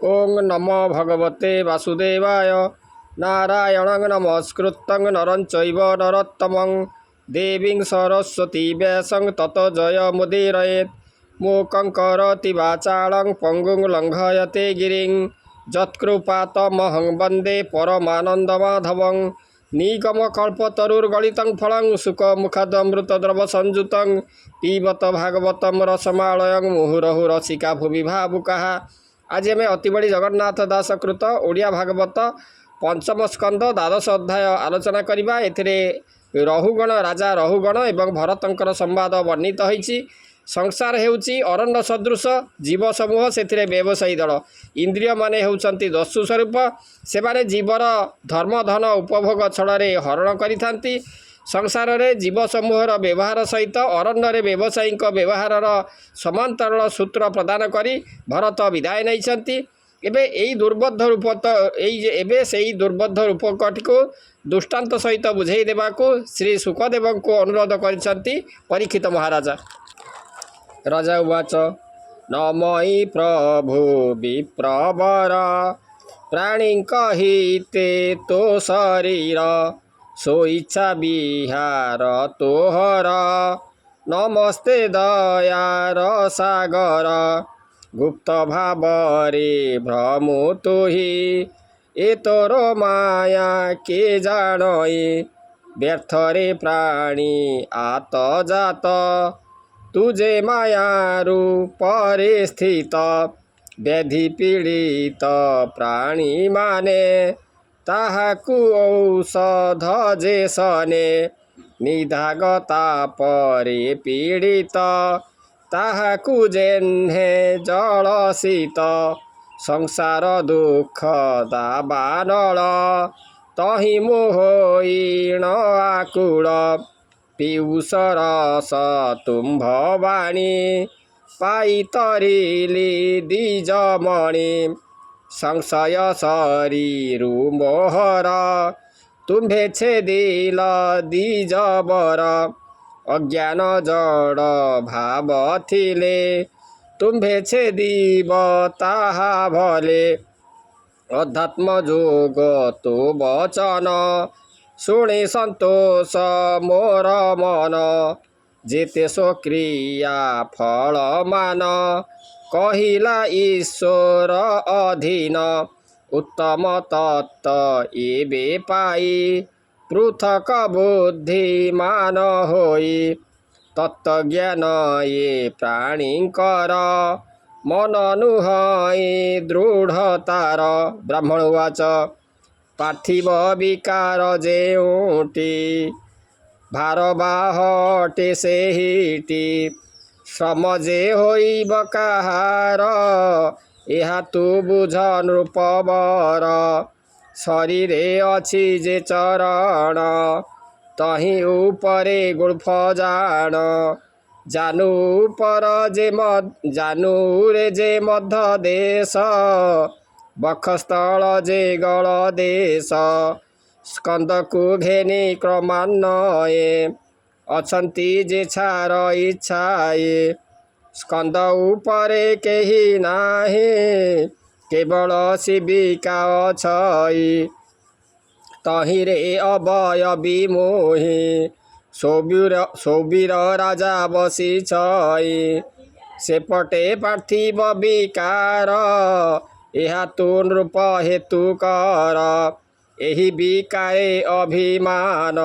ओं नमो भगवते वासुदेवाय। नारायणं नमस्कृतं नरं चैव नरोत्तमं देवीं सरस्वती व्यासं ततो जयमुदीरयेत्। मूकं करोति वाचालं पङ्गुं लङ्घयते गिरिं यत्कृपातमहं वन्दे परमानन्दमाधवं। निगमकल्पतरुर्गलितं फलं सुखमुखादमृतद्रवसंयुतं पिबत भागवतं रसमालयं मुहुरहुः रसिका भुवि भावुकाः। आज आम अति बड़ी जगन्नाथ दास कृत ओडिया भागवत पंचम स्कंद द्वादश अध्याय आलोचना करवा। एथिरे रहुगण राजा रहुगण एवं भरतंकर संवाद वर्णित होईछि। संसार हेउछि अरण्य सदृश जीव समूह से व्यवसायी दल इंद्रिय माने हेउछंती दस्यु स्वरूप से जीवर धर्म धन उपभोग छड़े हरण करिथांती। संसार में जीव समूहर व्यवहार सहित अरण्य व्यवसायी व्यवहार समांतरण सूत्र प्रदान करी भरत विदाय नहीं। एबे एई दुर्बोध रूप एबे सेई दुर्बोध रूपकटी को दृष्टांत सहित बुझाई देवाकू श्री सुखदेव को अनुरोध करिसंती परीक्षित महाराजा। राजा उवाच न मयि प्रभु विप्रवर प्राणी कहिते तो शरीर सो इच्छा विहार तोहर नमस्ते दयार सागर गुप्त भावरे भ्रमु तुहि ए तोर माया के जानई व्यर्थ रे प्राणी आत जात तुझे माया रूपरे स्थित व्याधि पीड़ित प्राणी माने ताहाकु औषध जे सने निधागता परे पीड़ित ताहाकु जेन्हे जल शीत संसार दुख दाबानल तहि मोहीण आकुल पीयूष रस तुम्भ वाणी पाई तरिली द्विजमणि संशय शरीरु मोहर तुम्भे छेदिल द्विजवर अज्ञान जड़ भाव थिले तुम्भे छेदिब ताहा भले अध्यात्म जोग तो वचन शुणी संतोष मोर मन जेते सो क्रिया फल मान कहिला ईश्वर अधीन उत्तम तत्व एबे पाई पृथक बुद्धिमान होई तत्वज्ञान ये प्राणींकर मन नुहई दृढ़तार। ब्राह्मण उवाच पार्थिव विकार जेउटी भारबाहटे सेहिटी श्रम जे होइब काहार एहा तू बुझ नृपवर शरीरे अछि जे चरण तहि उपरे गुल्फ जान जानू पर जे जानू रे जे मध्य देश बक्षस्थल जे गल देश स्कंद को घेनी क्रमान्वये अछंती जे छार इच्छाए स्कंद उपरे केही नाही केवल शिविका अछई तहिरे अभय विमोही सौबीर राजा बसी छई सेपटे पार्थिव विकार एहा तू नृप हेतु कर एही विकारे अभिमान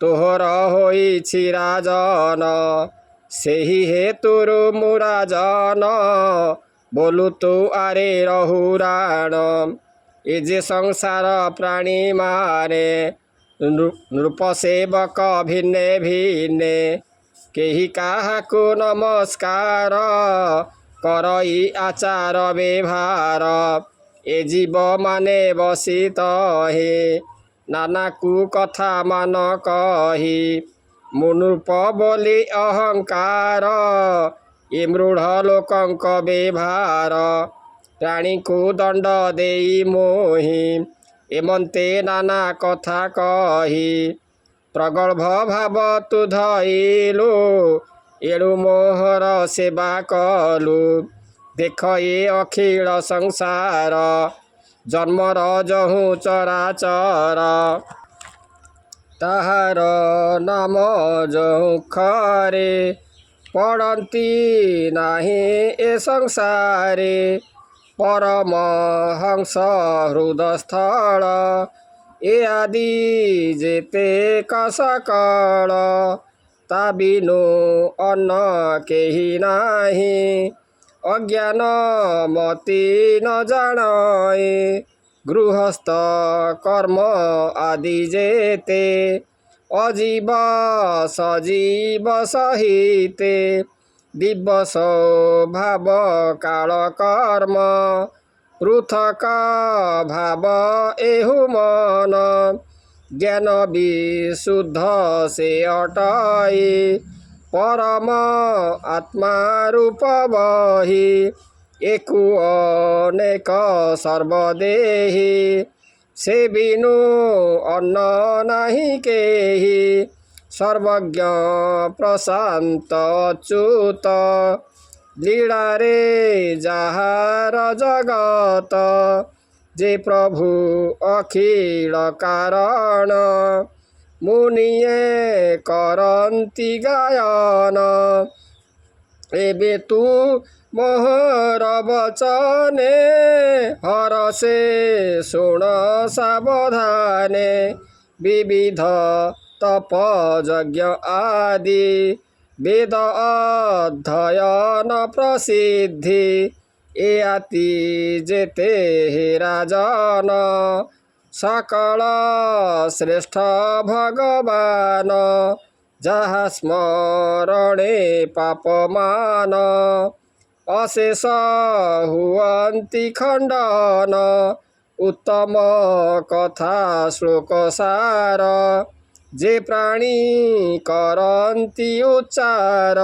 तोहर होइछि राजन सेही हेतुरु मुराजन बोलु तू आरे रहुराण ए जे संसार प्राणी मारे नृप सेवक भिन्ने भिन्ने केही काहाकु नमस्कार करई आचार व्यवहार ए जीव माने बसित हे नाना कु कथा मान कही मुनूप बोली अहंकार ए मृढ़ लोकंक व्यवहार प्राणी को दंड देई मोही एमंते नाना कथा कही प्रगल्भ भाव तु धइलु एणु मोहर सेवा कलु देख ये अखिल संसार जन्मर जहु चराचर ताहार नाम जहु खरे पड़ती नाही ए संसारे परमहंस हृदस्थल ए आदि जेते कसकल ता बिनु अन्न केही नाही अज्ञान मति न जानाए गृहस्थ कर्म आदि जेते अजीव सजीव सहिते दिवस भाव काल कर्म पृथक भाव एहु मन ज्ञान विशुद्ध से अटाई परम आत्मा रूप बही एकु अनेक सर्वदेही से बिनु अन्न नाही केही सर्वज्ञ प्रशांत अच्युत लीला रे जहार जगत जे प्रभु अखिल कारण मुनिये करन्ति गायन एबे तू मोहर वचने हरसे शुण सावधाने विविध तप यज्ञ आदि वेद अध्ययन प्रसिद्धि ए आति जेते हे राजन सकल श्रेष्ठ भगवान जहा स्मरणे पापमान अशेष हुअन्ति खण्डन उत्तम कथा श्लोक सार जे प्राणी करन्ति उच्चार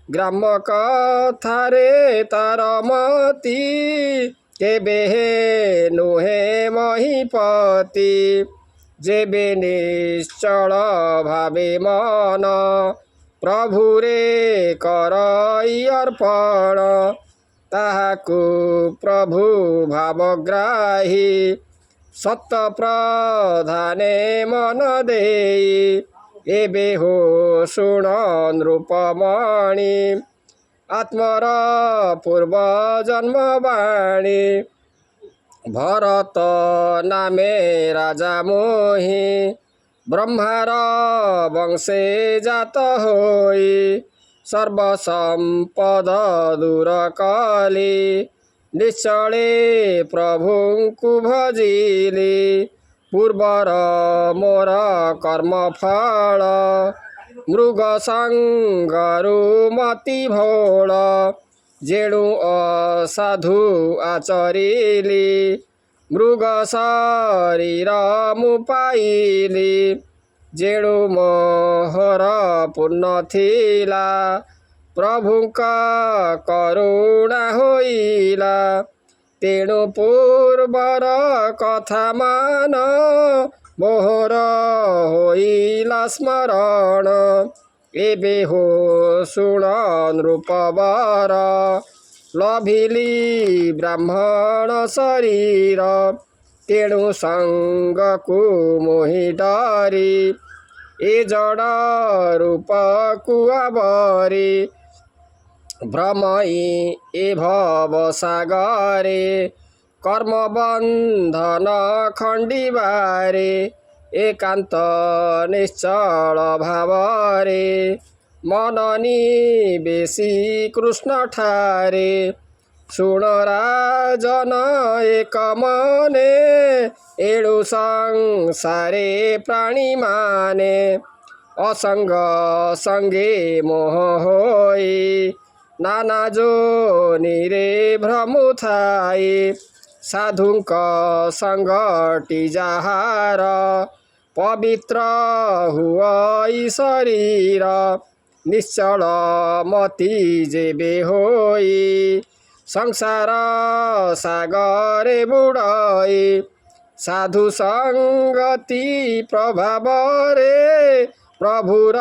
ग्राम कथा रे तार मति केबे हे नुहे महीपति जेबे निश्चल भावे मन प्रभु रे करई अर्पण ताहाकु प्रभु भावग्राही सत्त प्रधाने मन देई एबे हो शुण नृपमणि आत्मर पूर्व जन्म बाणी भरत नामे राजा मोहि ब्रह्मार वंशे जात होई सर्वसंपद दूर कली निश्चले प्रभुଙ୍କୁ भजिली पूर्वर मोर कर्म फल मृग संगरु मति भोल जेणु असाधु आचरिली मृग शरीर मु पाइली जेणु मोहर पूर्ण थिला प्रभुका करुणा होइला तेणु पूर्वर कथा मान मोहर होइला स्मरण एबे हो शुण नृपवर लभिली ब्राह्मण शरीर तेणु संगकु मोहि डरी ए जड़ रूपकु आवरी भ्रमई ए भव सागरे कर्म बंधन खंडिबारे एकांत निश्चल भावरे मननी बेसी कृष्ण ठारे शुण राजन एक मने एणु संसारे प्राणी माने असंग संगे मोह होई नाना जोनिरे भ्रमु थाई साधुंक संगटी जाहार पवित्र हुई शरीर निश्चल मति जेबे होई संसार सागरे बुड़ई साधु संगति प्रभाव रे प्रभुर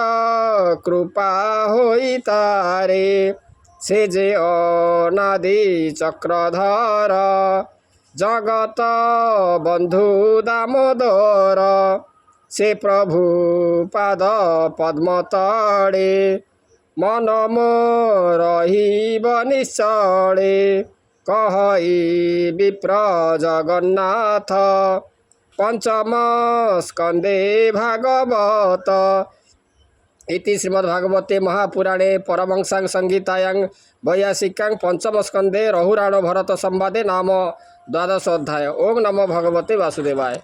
कृपा होई तारे से जे अनादि चक्रधर जगत बंधु दामोदर से प्रभु पाद पद्म तड़े मन मोरहिब निश्चले कहई विप्र जगन्नाथ पंचम स्कंदे भागवत इति श्रीमद्भागवते महापुराणे परमहंसां संहितायां 82 पंचम स्कंदे रहुराण भरत संवादे नाम 12 अध्याय। ओम नमो भगवते वासुदेवाय।